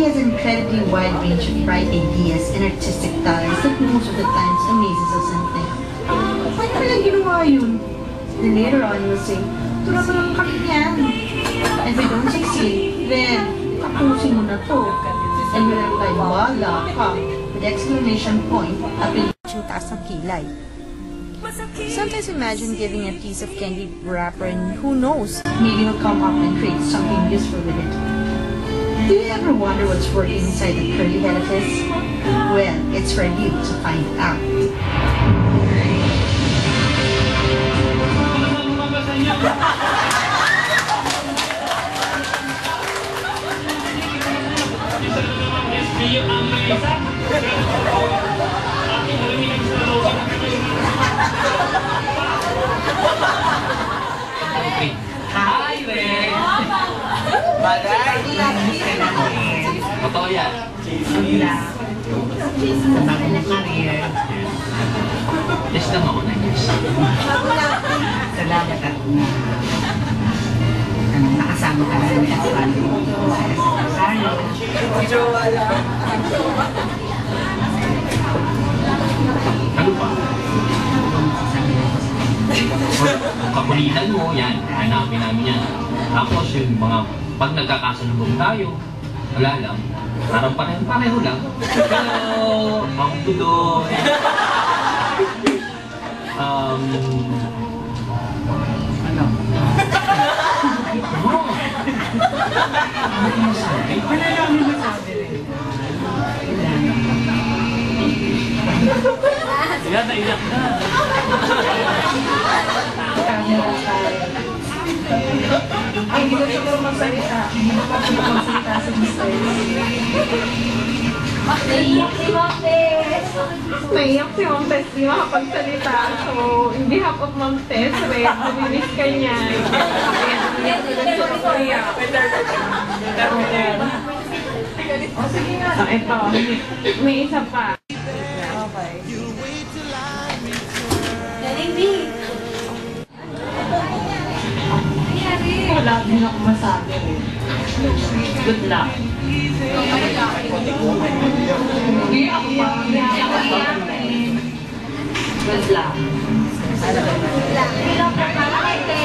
He has an incredibly wide range of bright ideas and artistic talents that most of the times amazes us and think, paano nilang ginawa yun? Then later on, we'll say, tura-turang kami yan. And if we don't succeed, then tapusin mo na to. And we'll reply, wala ka, with the exclamation point at yung taas ng kilay. Sometimes imagine giving a piece of candy wrapper and who knows, maybe he'll come up and create something useful with it. Do you ever wonder what's working inside the curly head of his? Well, it's for you to find out. Hi, Ren! Bagay! Totoo yan. Bagong career. Yes lang ako na yes. Salamat at nakasama ka na ni Aswali sa Medyo wala. Ano pa? Kung kakulitan mo, yan. Hanapin namin yan. Tapos yung mga pag nagkakasalubong tayo, wala lang. Parang pareho lang. Pero, ang tuloy. ano? Wala lang yung masabi rin. Yan, naiyak na. Ay, hindi ko siguro magsalita. Hindi ko pa siguro magsalita sa Mr. Naiyak si Montes! Naiyak si Montes, di makapagsalita. So, in behalf of Montes, Red, bumilis ka niya. O, sige nga. Ito, may isa pa. Okay. Galing, B! Wala din ako masabi rin. Good luck. Hindi ako pa. Good luck. Hello, Kapamite!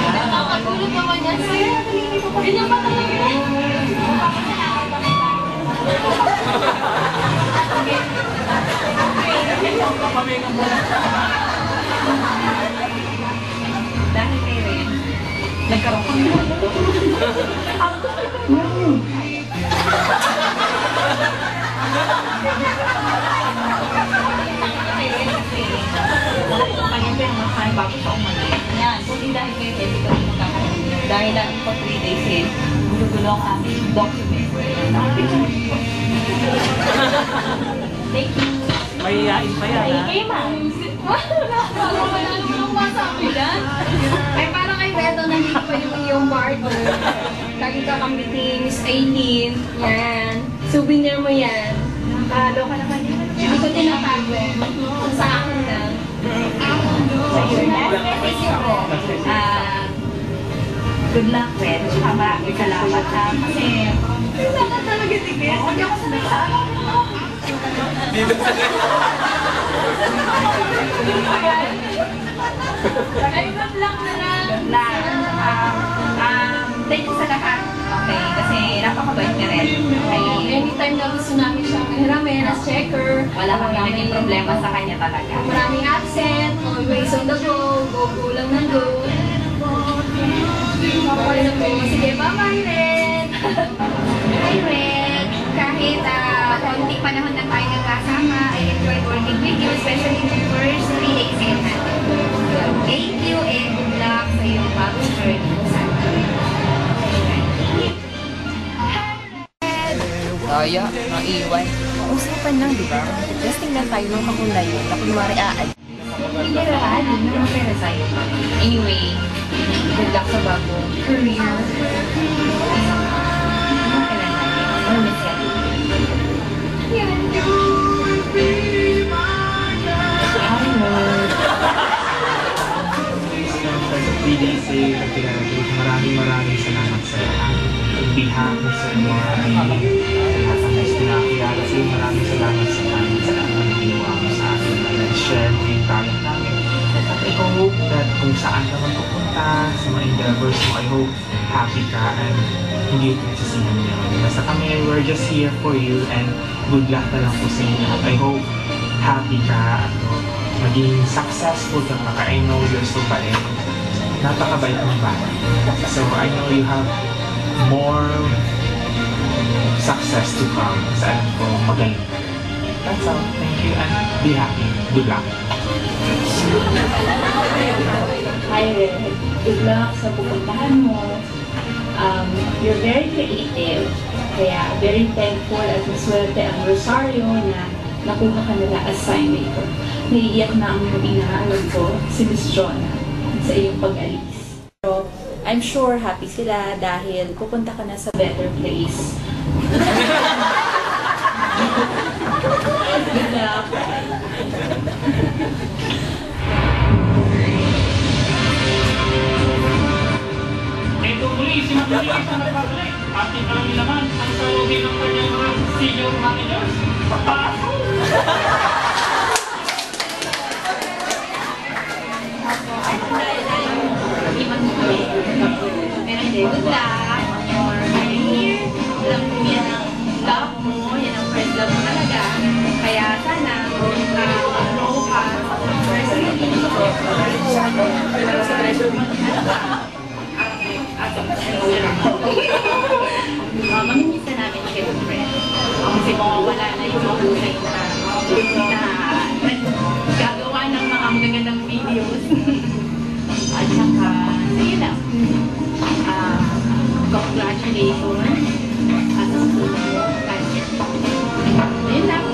Nakakatulog naman yan, sir. Ganyan ba talaga? Dahil kay Ren, nagkaroon ko ng bago sa umalis. Yan, kung hindi dahil kayo, hindi kami magkakaroon. Dahil lang po 3 days in, gugulo ang aming document. Thank you. Mahihain pa yan, ha? Hey, ma'am. Wala naman ang masabi dyan. Ay, parang kay Beto, nandito pa yung iyong barber. Lagi ka kami ni Miss Aileen. Yan. Souvenir mo yan. Nakahalo ka naman yan. Hindi ko tinatago. Kung sa akin lang. Good luck, Ren. Tsaka maraming salamat ha. Kasi, wala ka talaga tigil. Hindi ako sanay sa ano. Ay, good luck na lang. Good luck. Thank you sa lahat. Okay, kasi napakabait ka rin. Anytime na gusto namin siyang hiramin as checker. Wala kang naging problema sa kanya talaga. Maraming absent, always on the go lang ng go. Okay na po. Sige, bye-bye, Red! Hi, Red! Kahit konting panahon na tayo nagkasama, I enjoyed working with you, especially the first 3 days in natin. Thank you and good luck sa iyong bagong journey. Kaya, naiwan. Usapan lang, di ba? Testing lang tayo ng kakulayo na kunwari aad. Hindi na lahat, hindi naman kayo resign. Anyway, good luck sa bagong career. I'll miss you. PDC, maraming salamat sa lahat, Mr. Moore, ay sa lahat ng guys na nakakilala sa'yo, maraming salamat sa time, sa lahat ng ginawa mo sa akin na nag-share mo yung talent namin. At I hope that kung saan ka man pupunta, sa mga endeavors mo, I hope happy ka and hindi yung nagsisihan niya. Basta kami, we're just here for you and good luck na lang po sa inyo. I hope happy ka at maging successful ka pa. I know you're so bait. Napakabait ng bata. So I know you have more success to come. Sa alam ko, magaling. That's all. Thank you and be happy. Good luck. Hi, Red. Good luck sa pupuntahan mo. You're very creative. Kaya very thankful at maswerte ang Rosario na nakuha ka nila as sign-maker. Naiiyak na ang inaalam ko, si Miss Jonah, sa iyong pag-alis. Pero I'm sure happy sila dahil pupunta ka na sa better place. Good luck. Ito muli, si Matulis na nagbabalik. Ating alam naman ang salubin ng kanyang mga senior managers. Papaso! Pero hindi, good luck for being here. Alam ko yan ang love mo, yan ang first love mo talaga. Kaya sana, mag-grow ka personally. Mamimisa namin siyempre. Kasi mawawala na yung mahusay na gagawa ng mga magagandang videos. At saka, sige lang. Congratulations. At sa school mo. Ayun lang.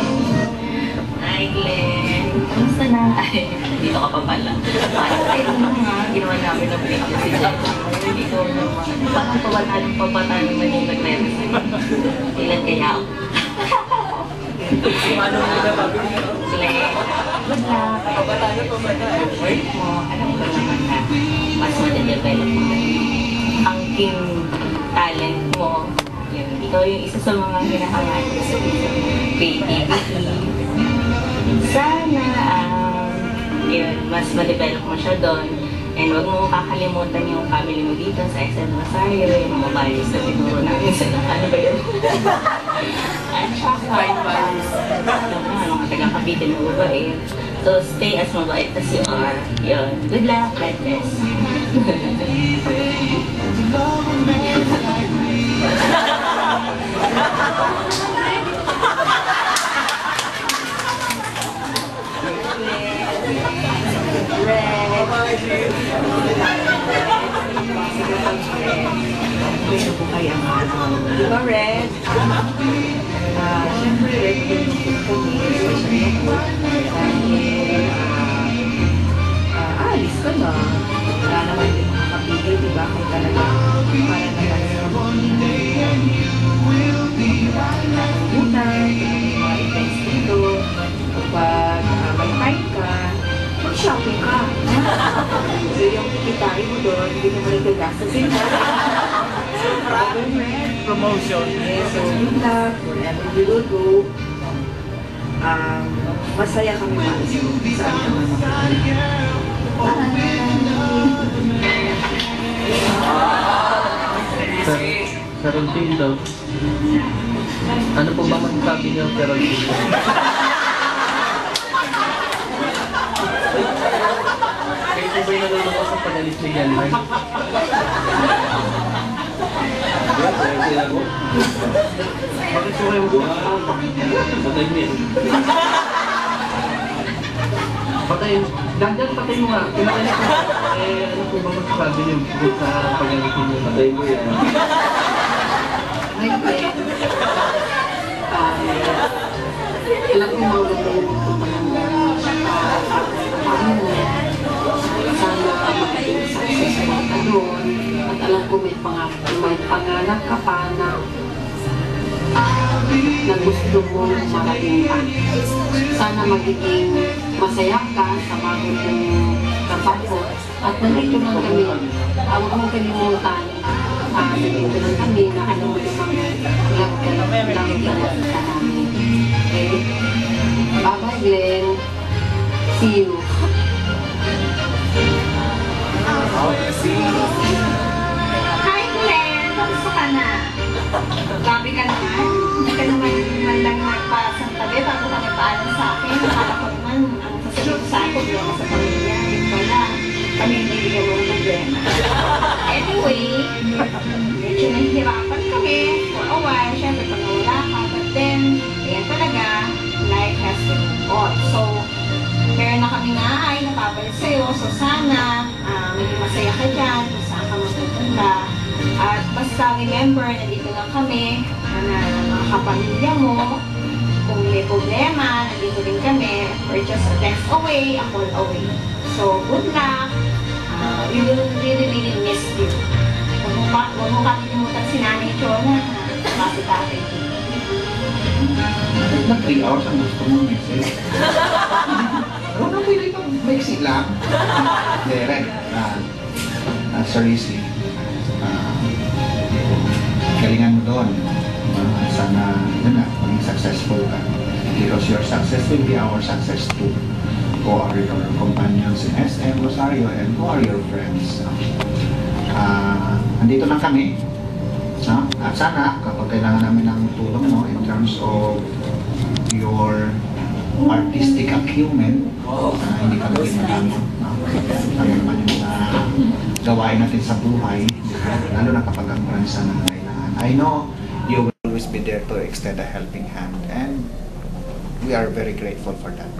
Ay, Glenn. Kamusta na? Ay, dito ka pa pala. Paano kayo mga ginawa namin ng video si Glenn? Dito naman. Parang pabata naman yung nag-memes. Ilan kaya ako? Ano muna bago nyo? Glenn. Good luck. Pabata na pabata. Work mo. Alam ko naman na mas ma-develop mo ang king talent mo. Yun. Ikaw yung isa sa mga hinahangat ko sa creativity. Sana, yun, mas ma-develop mo siya doon. And huwag mo kakalimutan yung family mo dito sa SM Rosario, yung mga values na tinuro namin sa ano ba yun? At saka, mga taga-Cavite na mabait. So, stay as mabait as you are. Yun. Good luck, God bless. Gusto ko kaya di ba, Red? Siyempre, Red, din ko kami, especially ako, dahil alis ka na. Wala naman din makakapigil, di ba? Kaya talaga, para naman sa mga events dito, kapag may time ka, mag-shopping ka. So yung kikitain mo doon, hindi mo nagagastasin ka. Promotion. So good luck, wherever you will go. Masaya kami para saan ka man makapunta. Carol Team daw. Ano po ba magsabi niyo Carol Team daw? Kayo po ba'y nalulong ko sa pag-alis ni Yanman? Bakit po kayo patay mo yan? Patay, dandan patay mo nga. Kinakain ko. Ano po ba magsasabi niyo sa pag-alis niyo? Patay mo yan. Alam ko magagawin ko pa ng sana magiging successful ka doon. At alam ko may pangarap ka pa na gusto mo marating ka. Sana magiging masaya ka sa bago mong trabaho. At nandito lang kami, huwag mong kalimutan. Nandito lang kami. sabihin na alam mo naman, love ka lang kita namin. Okay? Bye-bye, Glenn. See you. Hi, Glenn! Kamusta ka na? Grabe ka naman. Hindi ka naman man lang nagpasang tabi bago ka nagpaalam sa akin. Akala ko naman, ang sasagot sa akin, problema sa pamilya. Yung pala, kami hindi bigyan mo ng problema. Anyway, medyo nahihirapan kami for a while. Siyempre, pag nawala ka. But then, ayan talaga, life has to move on. So, meron na kami nga ay napabalik sa'yo. So, sana, maging masaya ka dyan kung saan ka magpupunta. At basta remember, nandito lang kami, na mga kapamilya mo. Kung may problema, nandito din kami. We're just a text away, a call away. So, good luck. We will really miss you. Huwag mo kakilimutan si Nanay Chona. Kasi tatay ko. Na 3 hours ang gusto mong message. Pero na pwede ito, maiksi lang. Direct. Seriously. Galingan mo doon. Sana, yun na, maging successful ka. Because your success will be our success too. Who are your companions in SM, Rosario, and who are your friends. Nandito lang kami. At sana, kapag kailangan namin ng tulong mo in terms of your artistic acumen, hindi ka maging magamit. Ano naman yung gawain natin sa buhay, lalo na kapag ang pransa na kailangan. I know you will always be there to extend a helping hand, and we are very grateful for that.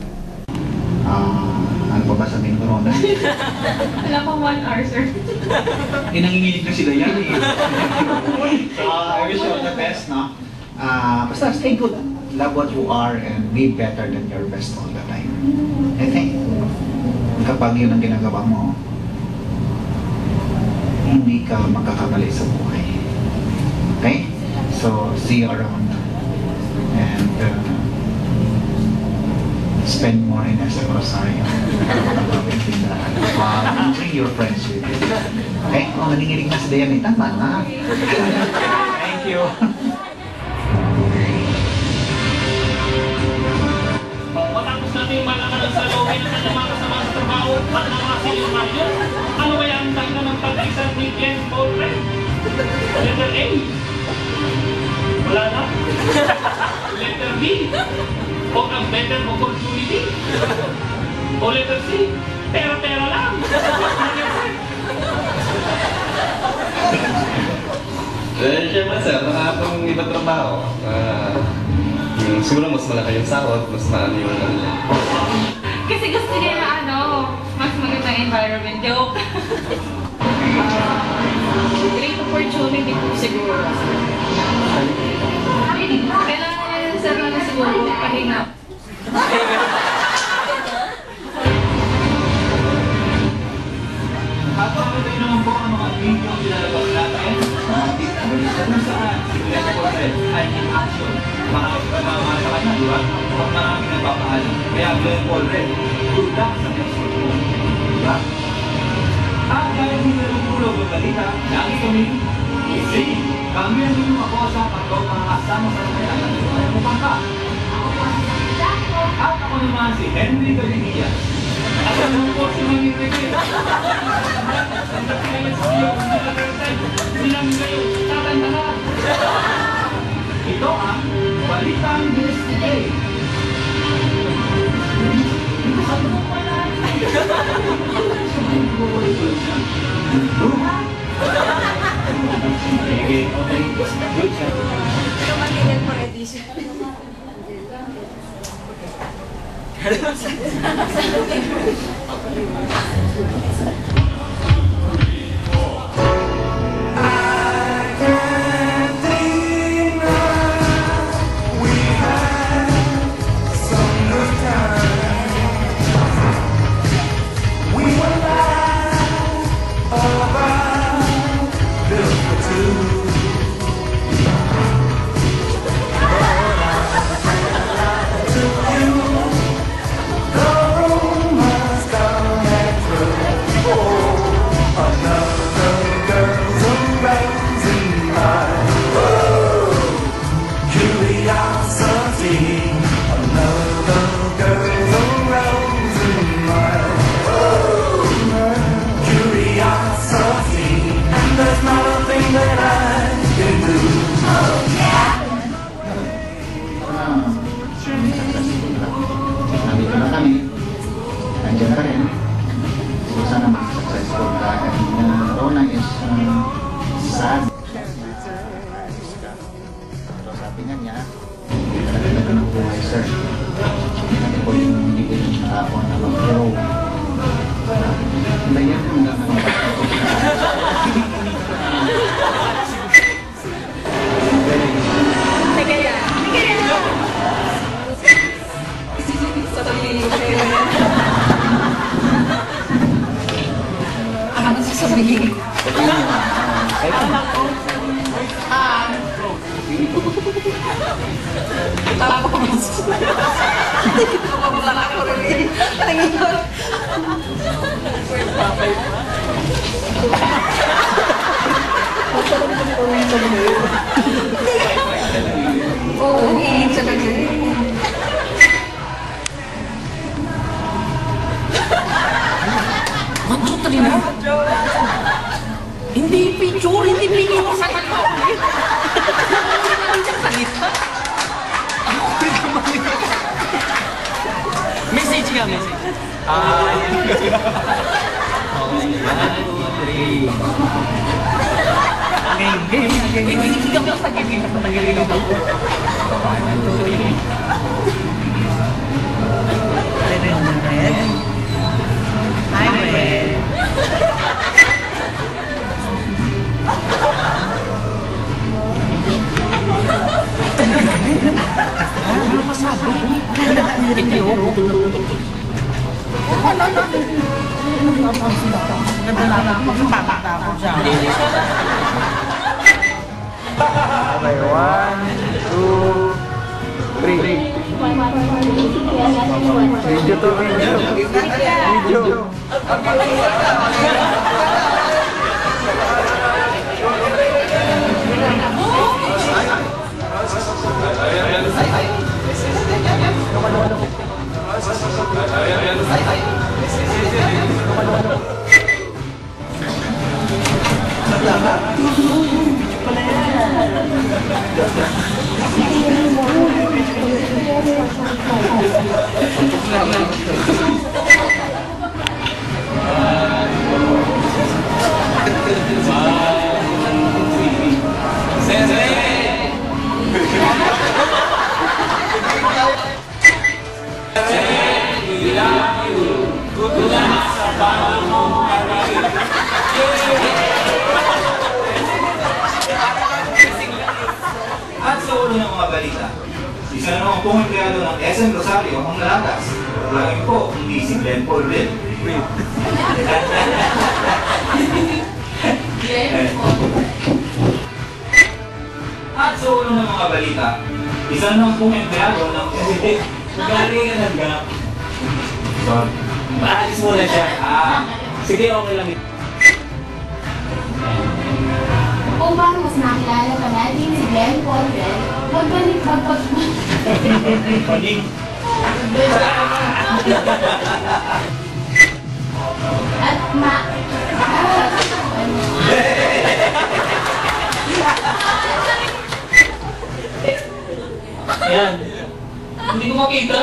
Ano pa ba sabihin ko ron? Wala pang 1 hour, sir. Nanginginig na sila yan eh. I wish you all the best, no? Basta stay good. Love what you are and be better than your best all the time. I think, kapag yun ang ginagawa mo, hindi ka magkakamali sa buhay. Okay? So, see you around. And spend more in SM Rosario. Bring your friends with you. Okay? Kung nanginginig na si Dayan, tama na. Thank you. Matapos natin yung malaman ng salawin ng kanyang mga kasama sa trabaho at mga senior manager, ano kaya ang dahilan ng pag-isan ni Glenn Paulfred? Letter A. Wala na. Letter B. O ang better opportunity. O letter C. Pera-pera lang. Siyempre sir, nakakapang iba trabaho. Siguro mas malaki yung sahod, mas maano yung ano niya. Kasi gusto niya na mas magandang environment. Joke. Great opportunity po siguro. Kailangan niya sir na siguro pahinga. At patuloy naman po ang mga video nilalabas natin sa mga kung saan si Glenn Paulfred ay in action. Makakasama sa kanya, di ba? At maraming nagpapaalam. Kaya Glenn Paulfred, good luck sa next week mo. Di ba? At dahil hindi nalululog ang balita, lagi kami busy. Kami ang inyong ako sa pagkaw mga kasama sa kailangan nyo. Ay mukhang ka. At ako naman si Henry Galinias. At ako po si Manny Requet. Ang nakilayan sa iyo kung nilalasan, hindi namin kayo tatanda. Ito ang Balitang News Today. Okay, good job. Oh So sabi niya, hindi talaga ng buhay, sir. Hindi ko yung nakakon na mag-grow. Layan mo lang ang Ano sasabihin? Tapos, wala ako rin. Tingin ko. Oo, iinit siya kasi. Macho tali mo? Hindi picture, hindi video sa kanila. Message nga, message. Okay, 1, 2, 3. Video to video. Video. At sa ulo ng mga balita, isa na naman pong empleyado ng SM Rosario ang nalagas. Lagi po, hindi si Glenn Paul din. At sa ulo ng mga balita, isa na naman pong empleyado ng galing ka nagganap. Maalis muna siya. Sige, okay lang. Upang mas makilala pa natin si Glenn Paul Bell, magbalik at Yan. Hindi ko makita.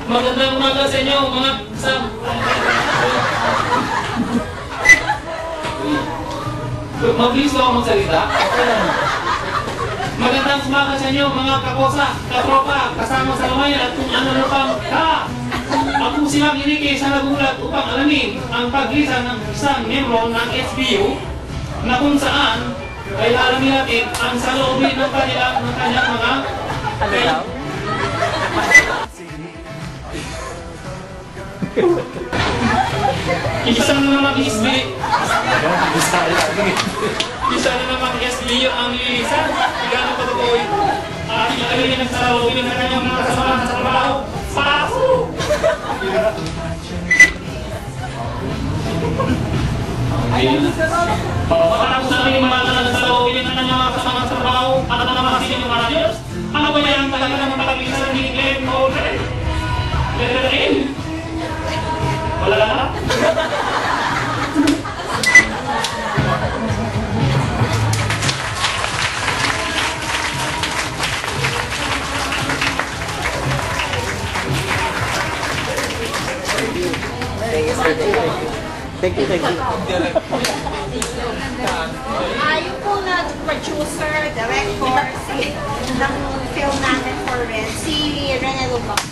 Magandang umaga sa inyo, mga kasam. Mabilis ba ako magsalita? Magandang umaga sa inyo, mga kakosa, katropa, kasama sa lumayan at kung ano na pang Ako si Mang Enrique sa nagulat upang alamin ang paglisan ng isang membro ng SBU na kung saan ay alamin natin ang saloobin ng kanyang mga Isa na namang SBU ang lilisan. Gano'n pa totoo ito? At ilalagay ng saloobin ng kanyang mga kasama sa trabaho. Paso! Pagkatapos natin yung mga saloobin ng kanyang mga kasama sa trabaho at ang mga sining mga Diyos, ano ba yan talaga ng pag-isan ni Glenn Paul Bell? Letter A? Wala na? Thank you, thank you. Yung po na producer, director, ng film namin for Red, si Rene Lubak.